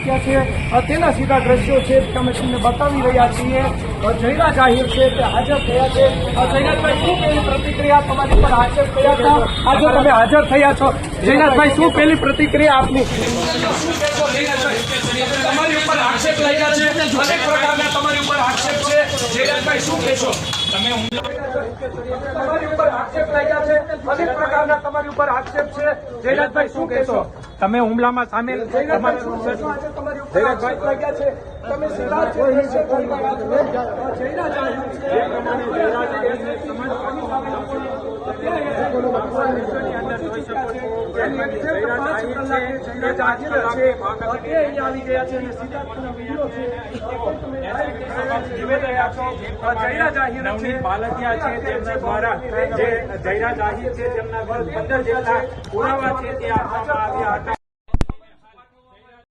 હત્યા છે તેના સીધા દ્રશ્યો છે અમે તમને બતાવી રહ્યા છીએ। જયરા જાહેર છે તે હાજર થયા છે। જયરાજભાઈ, શું પહેલી પ્રતિક્રિયા તમારી પર હાજર થયા હતા? આજે તમે હાજર થયા છો, જયરાજભાઈ, શું પહેલી પ્રતિક્રિયા આપની? તમારી ઉપર આક્ષેપ લાગ્યા છે, અનેક પ્રકારના તમારી ઉપર આક્ષેપ છે, જયરાજભાઈ, શું કહેશો તમે? તમારી ઉપર આક્ષેપ લાગ્યા છે, અનેક પ્રકારના તમારી ઉપર આક્ષેપ છે, જયરાજભાઈ, શું કહેશો તમે? હુમલામાં સામેલ તમારી ઉપર આક્ષેપ લાગ્યા છે, તમે સીધા નવનીત બાલદિયા છે તેમના દ્વારા જે જયરા જાહેર છે તેમના વિરુદ્ધ 15 જેટલા પુરાવા છે તે આપવામાં આવ્યા હતા।